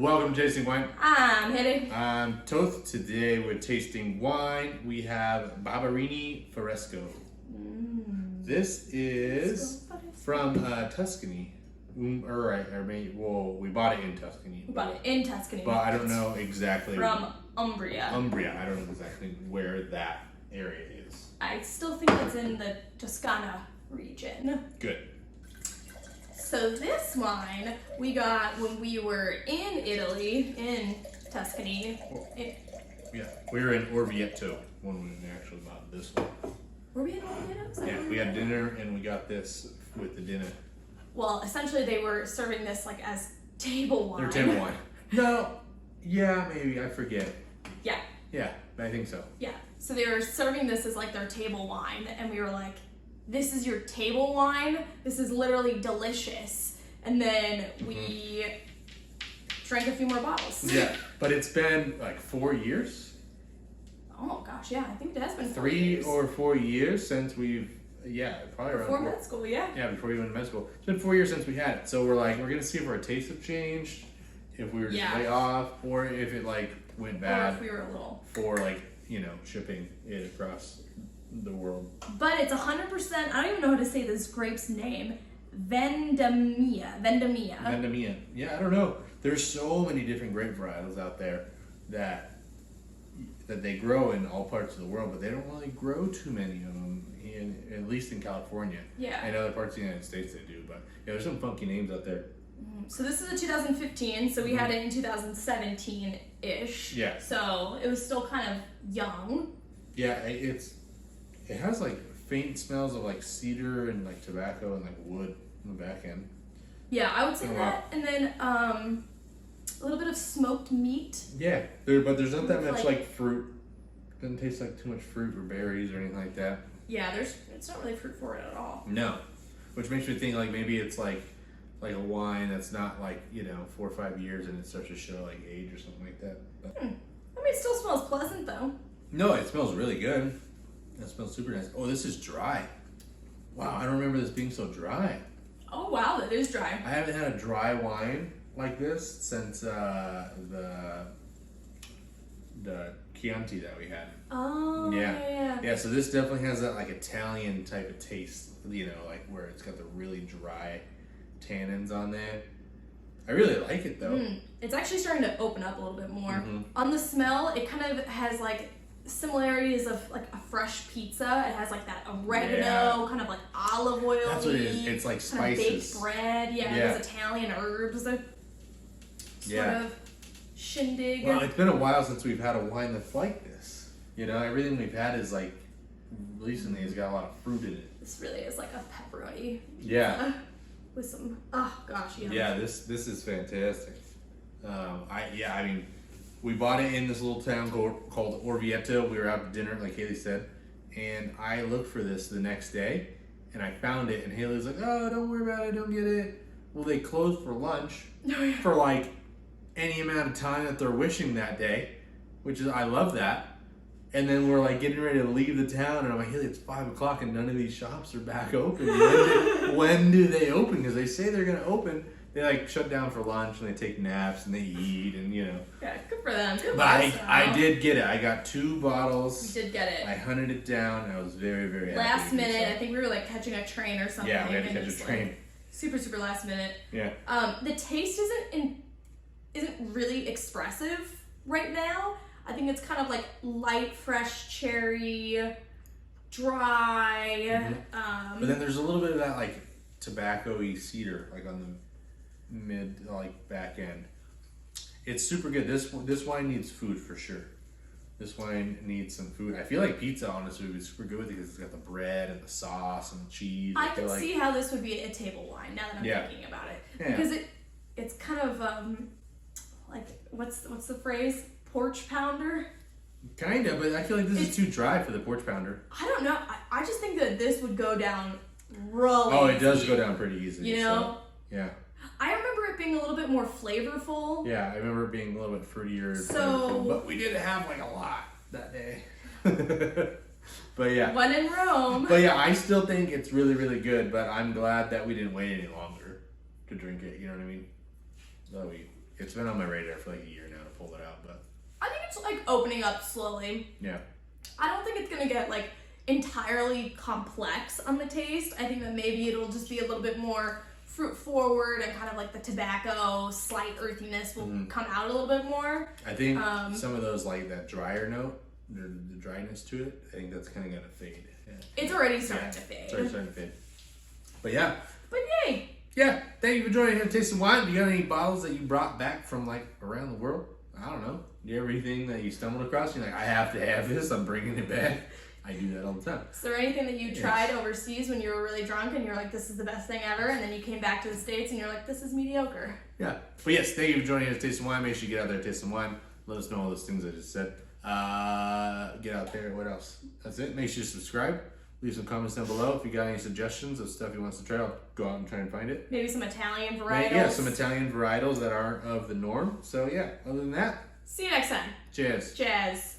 Welcome to Tasting Wine. I'm Haley. I'm Toth. Today we're tasting wine. We have Barberani Foresco. This is from Tuscany. We bought it in Tuscany. But I don't know exactly. From Umbria. Umbria. I don't know exactly where that area is. I still think it's in the Toscana region. Good. So this wine we got when we were in Italy, in Tuscany. Yeah, we were in Orvieto when we actually bought this one. Were we in Orvieto? Yeah, we had dinner and we got this with the dinner. Well, essentially they were serving this like as table wine. Their table wine. No, yeah, maybe, I forget. Yeah. Yeah, I think so. Yeah, so they were serving this as like their table wine, and we were like, this is your table wine? This is literally delicious. And then we drank a few more bottles. Yeah, but it's been like 4 years? Oh gosh, yeah, I think it has been 4 3 years. or 4 years since we've, probably around Before med school, yeah. Yeah, before we went to med school. It's been 4 years since we had it. So we're like, we're gonna see if our tastes have changed, if we were just way off, or if it like went bad. Or if we were a little. For like, shipping it across the world. But it's 100%, I don't even know how to say this grape's name. Vendemmia. Vendemmia. Yeah, I don't know. There's so many different grape varietals out there that they grow in all parts of the world, but they don't really grow too many of them, at least in California. Yeah. In other parts of the United States they do, but yeah, there's some funky names out there. So this is a 2015, so we had it in 2017-ish. Yeah. So it was still kind of young. Yeah, it has like faint smells of like cedar and like tobacco and like wood in the back end. Yeah, I would say that. And then a little bit of smoked meat. Yeah, but there's not that much like fruit. Doesn't taste like too much fruit or berries or anything like that. Yeah, it's not really fruit forward at all. No, which makes me think like maybe it's like a wine that's not like 4 or 5 years and it starts to show like age or something like that. But, I mean, it still smells pleasant though. No, it smells really good. That smells super nice. Oh, this is dry. Wow, I don't remember this being so dry. Oh wow, that is dry. I haven't had a dry wine like this since the Chianti that we had. Oh, yeah. Yeah, so this definitely has that like Italian type of taste, like where it's got the really dry tannins on there. I really like it though. It's actually starting to open up a little bit more. On the smell, it kind of has like similarities of like a fresh pizza. It has like that oregano, kind of like olive oil. That's what it is. It's like spices. Baked bread. Yeah, those Italian herbs. Sort of shindig. Well, it's been a while since we've had a wine that's like this. Everything we've had is like recently has got a lot of fruit in it. This really is like a pepperoni. Yeah. With some, Yeah, this is fantastic. I mean, we bought it in this little town called Orvieto. We were out to dinner, like Haley said, and I looked for this the next day, and I found it, and Haley was like, "Oh, don't worry about it, don't get it." Well, they closed for lunch for like any amount of time that they're wishing that day, which is, I love that. And then we're like getting ready to leave the town, and I'm like, Haley, it's 5 o'clock and none of these shops are back open. When do they open? Because they say they're gonna open. They like shut down for lunch and they take naps and they eat and Yeah, good for them. Good But I did get it. I got 2 bottles. We did get it. I hunted it down and I was very, very happy. Last minute, I think we were like catching a train or something. Yeah, we had to catch a train. Like, super, super last minute. Yeah. The taste isn't really expressive right now. I think it's kind of like light, fresh cherry, dry. But then there's a little bit of that like tobacco-y cedar, like on the mid, like back end. It's super good. This wine needs food for sure. This wine needs some food. I feel like pizza, honestly, would be super good with it because it's got the bread and the sauce and the cheese. I can see how this would be a table wine now that I'm thinking about it. Yeah. Because it's kind of like what's the phrase? Porch pounder? Kind of, but I feel like this is too dry for the porch pounder. I don't know. I just think that this would go down really Oh, it does go down pretty easily. So, yeah. I remember it being a little bit more flavorful. Yeah, I remember it being a little bit fruitier. But we did have like a lot that day. But yeah. When in Rome. But yeah, I still think it's really, really good, but I'm glad that we didn't wait any longer to drink it, you know what I mean? So it's been on my radar for like a year now to pull it out, but I think it's like opening up slowly. yeah. I don't think it's gonna get like entirely complex on the taste. I think that maybe it'll just be a little bit more fruit forward and kind of like the tobacco slight earthiness will come out a little bit more. I think some of those like that drier note, the dryness to it, I think that's kind of gonna fade. Yeah. It's already starting to fade. It's already starting to fade. But yeah. But yay! Yeah, thank you for joining here, Tasting Wine. Do you got any bottles that you brought back from like around the world? I don't know. Do you have anything that you stumbled across? You're like, I have to have this. I'm bringing it back. I do that all the time. Is there anything that you tried overseas when you were really drunk and you're like, this is the best thing ever, and then you came back to the States and you're like, this is mediocre? Yeah. But yes, thank you for joining us, Tasting Wine. Make sure you get out there, Tasting Wine. Let us know all those things I just said. Get out there. What else? That's it. Make sure you subscribe. Leave some comments down below. If you got any suggestions of stuff you want us to try, I'll go out and try and find it. Maybe some Italian varietals. Yeah, some Italian varietals that aren't of the norm. So yeah, other than that, see you next time. cheers. Cheers.